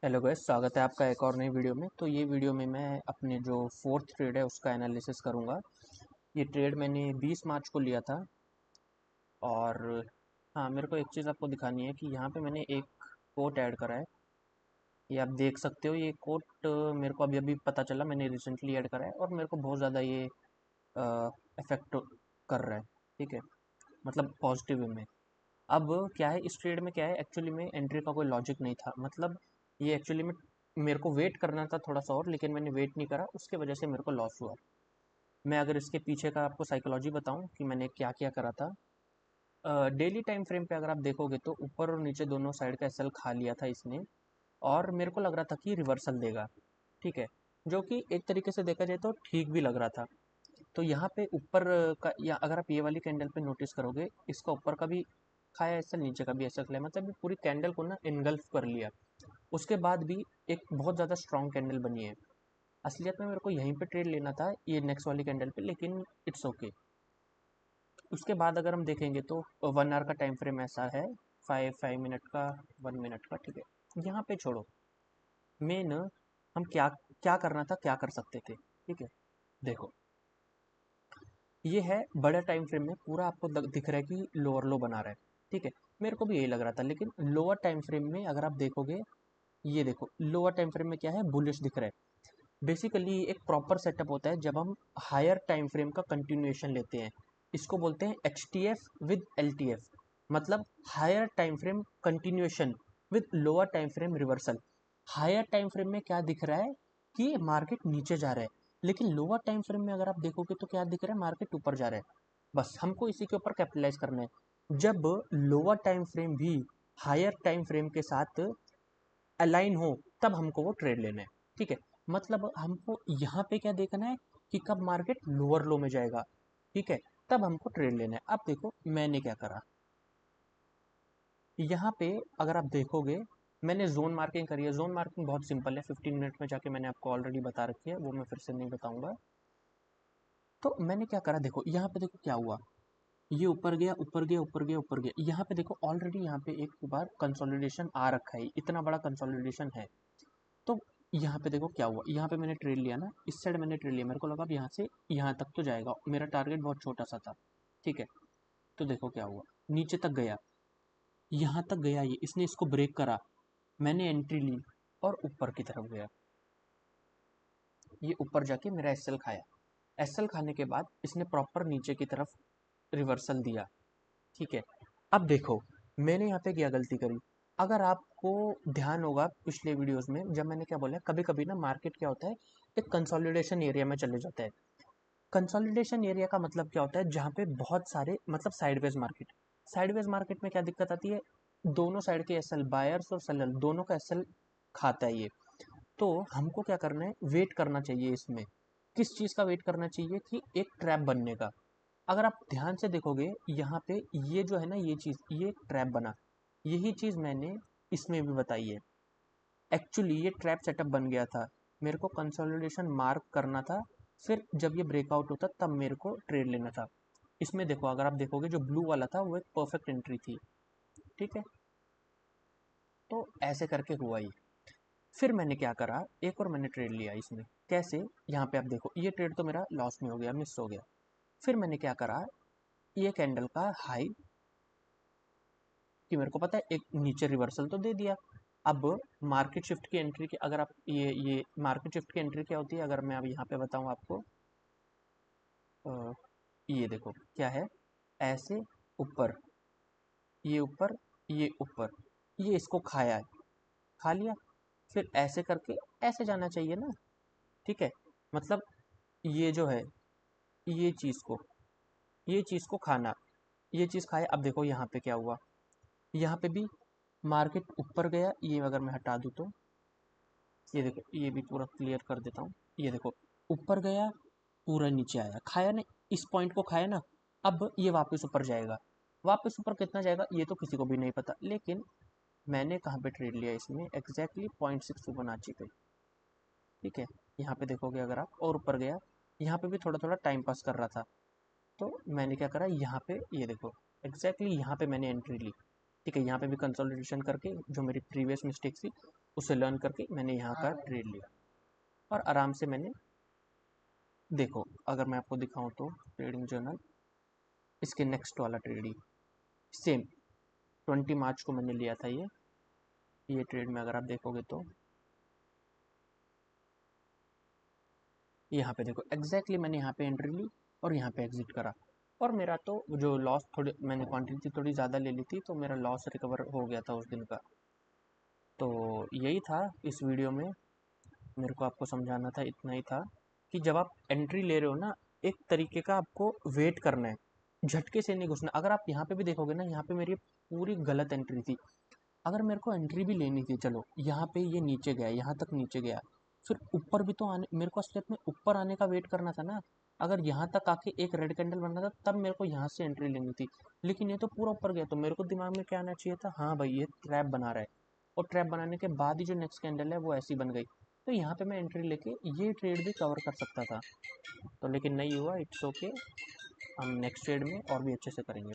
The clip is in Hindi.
हेलो गाइस, स्वागत है आपका एक और नई वीडियो में। तो ये वीडियो में मैं अपने जो फोर्थ ट्रेड है उसका एनालिसिस करूँगा। ये ट्रेड मैंने 20 मार्च को लिया था। और हाँ, मेरे को एक चीज़ आपको दिखानी है कि यहाँ पे मैंने एक कोट ऐड करा है। ये आप देख सकते हो। ये कोट मेरे को अभी अभी पता चला, मैंने रिसेंटली ऐड करा है और मेरे को बहुत ज़्यादा ये इफेक्ट कर रहा है। ठीक है, मतलब पॉजिटिव वे में। अब क्या है, इस ट्रेड में क्या है, एक्चुअली में एंट्री का कोई लॉजिक नहीं था। मतलब ये एक्चुअली में मेरे को वेट करना था थोड़ा सा और, लेकिन मैंने वेट नहीं करा, उसके वजह से मेरे को लॉस हुआ। मैं अगर इसके पीछे का आपको साइकोलॉजी बताऊं कि मैंने क्या क्या करा था। डेली टाइम फ्रेम पे अगर आप देखोगे तो ऊपर और नीचे दोनों साइड का एसएल खा लिया था इसने। और मेरे को लग रहा था कि रिवर्सल देगा। ठीक है, जो कि एक तरीके से देखा जाए तो ठीक भी लग रहा था। तो यहाँ पे ऊपर का, या अगर आप ये वाली कैंडल पे नोटिस करोगे, इसका ऊपर का भी खाया एसएल, नीचे का भी एसएल खाया, मतलब ये पूरी कैंडल को ना इनगल्फ कर लिया। उसके बाद भी एक बहुत ज़्यादा स्ट्रॉन्ग कैंडल बनी है। असलियत में मेरे को यहीं पे ट्रेड लेना था, ये नेक्स्ट वाली कैंडल पे, लेकिन इट्स ओके। उसके बाद अगर हम देखेंगे तो 1 आवर का टाइम फ्रेम ऐसा है, 5 मिनट का, 1 मिनट का। ठीक है, यहाँ पे छोड़ो। मेन हम क्या क्या करना था, क्या कर सकते थे। ठीक है, देखो, ये है बड़ा टाइम फ्रेम में पूरा आपको दिख रहा है कि लोअर लो बना रहा है। ठीक है, मेरे को भी यही लग रहा था, लेकिन लोअर टाइम फ्रेम में अगर आप देखोगे, ये देखो लोअर टाइम फ्रेम में क्या है, बुलिश दिख रहा है। बेसिकली एक प्रॉपर सेटअप होता है जब हम हायर टाइम फ्रेम का कंटिन्यूएशन लेते हैं। इसको बोलते हैं H T F with L T F, मतलब higher time frame continuation with lower time frame reversal. Higher time frame में क्या दिख रहा है कि मार्केट नीचे जा रहा है, लेकिन लोअर टाइम फ्रेम में अगर आप देखोगे तो क्या दिख रहा है, मार्केट ऊपर जा रहा है। बस हमको इसी के ऊपर कैपिटलाइज करना है। जब लोअर टाइम फ्रेम भी हायर टाइम फ्रेम के साथ अलाइन हो, तब हमको वो ट्रेड लेना है। ठीक है, मतलब हमको यहाँ पे क्या देखना है कि कब मार्केट लोअर लो में जाएगा। ठीक है, तब हमको ट्रेड लेना है। अब देखो मैंने क्या करा, यहाँ पे अगर आप देखोगे, मैंने जोन मार्किंग करी है। जोन मार्किंग बहुत सिंपल है, 15 मिनट में जाके मैंने आपको ऑलरेडी बता रखी है, वो मैं फिर से नहीं बताऊंगा। तो मैंने क्या करा, देखो यहाँ पे देखो क्या हुआ। ये ऊपर गया, ऊपर गया, ऊपर गया, ऊपर गया। यहाँ पे देखो ऑलरेडी यहाँ पे एक बार कंसोलिडेशन आ रखा है, इतना बड़ा कंसोलिडेशन है। तो यहाँ पे देखो क्या हुआ, यहाँ पे मैंने ट्रेड लिया ना, इस साइड मैंने ट्रेड लिया, मेरे को लगा अब यहाँ से यहाँ तक तो जाएगा, मेरा टारगेट बहुत छोटा सा था। ठीक है, तो देखो क्या हुआ, नीचे तक गया, यहाँ तक गया, ये इसने इसको ब्रेक करा, मैंने एंट्री ली और ऊपर की तरफ गया। ये ऊपर जाके मेरा एसएल खाया। एसएल खाने के बाद इसने प्रॉपर नीचे की तरफ रिवर्सल दिया। ठीक है, अब देखो मैंने यहाँ पे क्या गलती करी। अगर आपको ध्यान होगा पिछले वीडियोस में जब मैंने क्या बोला, कभी कभी ना मार्केट क्या होता है, एक कंसोलिडेशन एरिया में चले जाता है। कंसोलिडेशन एरिया का मतलब क्या होता है, जहाँ पे बहुत सारे, मतलब साइडवेज मार्केट। साइडवेज मार्केट में क्या दिक्कत आती है, दोनों साइड के एसएल, बायर्स और सेलर दोनों का एसएल खाता है ये। तो हमको क्या करना है, वेट करना चाहिए इसमें। किस चीज़ का वेट करना चाहिए, कि एक ट्रैप बनने का। अगर आप ध्यान से देखोगे यहाँ पे, ये जो है ना, ये चीज़, ये ट्रैप बना, यही चीज़ मैंने इसमें भी बताई है। एक्चुअली ये ट्रैप सेटअप बन गया था, मेरे को कंसोलिडेशन मार्क करना था, फिर जब ये ब्रेकआउट होता तब मेरे को ट्रेड लेना था। इसमें देखो, अगर आप देखोगे जो ब्लू वाला था वो एक परफेक्ट एंट्री थी। ठीक है, तो ऐसे करके हुआ ये। फिर मैंने क्या करा, एक और मैंने ट्रेड लिया इसमें। कैसे, यहाँ पे आप देखो, ये ट्रेड तो मेरा लॉस में हो गया, मिस हो गया। फिर मैंने क्या करा, ये कैंडल का हाई, कि मेरे को पता है एक नीचे रिवर्सल तो दे दिया। अब मार्केट शिफ्ट की एंट्री की, अगर आप ये मार्केट शिफ्ट की एंट्री क्या होती है, अगर मैं अब यहाँ पे बताऊँ आपको, ये देखो क्या है, ऐसे ऊपर, ये ऊपर, ये ऊपर, ये इसको खाया है, खा लिया, फिर ऐसे करके ऐसे जाना चाहिए ना। ठीक है, मतलब ये जो है, ये चीज़ को, ये चीज़ को खाना, ये चीज़ खाया। अब देखो यहाँ पे क्या हुआ, यहाँ पे भी मार्केट ऊपर गया, ये अगर मैं हटा दूँ तो, ये देखो, ये भी पूरा क्लियर कर देता हूँ। ये देखो ऊपर गया, पूरा नीचे आया, खाया ना, इस पॉइंट को खाया ना। अब ये वापस ऊपर जाएगा, वापस ऊपर कितना जाएगा ये तो किसी को भी नहीं पता, लेकिन मैंने कहाँ पे ट्रेड लिया इसमें, एग्जैक्टली 0.6 फिबोनाची पे। ठीक है, यहाँ पे देखोगे अगर आप, और ऊपर गया, यहाँ पे भी थोड़ा थोड़ा टाइम पास कर रहा था। तो मैंने क्या करा, यहाँ पे ये देखो, एग्जैक्टली यहाँ पे मैंने एंट्री ली। ठीक है, यहाँ पे भी कंसोलिडेशन करके, जो मेरी प्रीवियस मिस्टेक थी उसे लर्न करके मैंने यहाँ का ट्रेड लिया और आराम से मैंने, देखो अगर मैं आपको दिखाऊं तो ट्रेडिंग जर्नल, इसके नेक्स्ट वाला ट्रेड ही सेम 20 मार्च को मैंने लिया था ये ट्रेड में अगर आप देखोगे तो यहाँ पे देखो एग्जैक्टली मैंने यहाँ पे एंट्री ली और यहाँ पे एग्जिट करा, और मेरा तो जो लॉस, थोड़ी मैंने क्वांटिटी थोड़ी ज़्यादा ले ली थी तो मेरा लॉस रिकवर हो गया था उस दिन का। तो यही था इस वीडियो में, मेरे को आपको समझाना था, इतना ही था कि जब आप एंट्री ले रहे हो ना, एक तरीके का आपको वेट करना है, झटके से नहीं घुसना। अगर आप यहाँ पे भी देखोगे ना, यहाँ पे मेरी पूरी गलत एंट्री थी। अगर मेरे को एंट्री भी लेनी थी, चलो यहाँ पे ये नीचे गया, यहाँ तक नीचे गया, फिर ऊपर भी तो आने, मेरे को स्टेप में ऊपर आने का वेट करना था ना। अगर यहाँ तक आके एक रेड कैंडल बनना था तब मेरे को यहाँ से एंट्री लेनी थी, लेकिन ये तो पूरा ऊपर गया, तो मेरे को दिमाग में क्या आना चाहिए था, हाँ भाई ये ट्रैप बना रहा है, और ट्रैप बनाने के बाद ही जो नेक्स्ट कैंडल है वो ऐसी बन गई, तो यहाँ पे मैं एंट्री लेके ये ट्रेड भी कवर कर सकता था। तो लेकिन नहीं हुआ, इट्स ओके, हम नेक्स्ट ट्रेड में और भी अच्छे से करेंगे।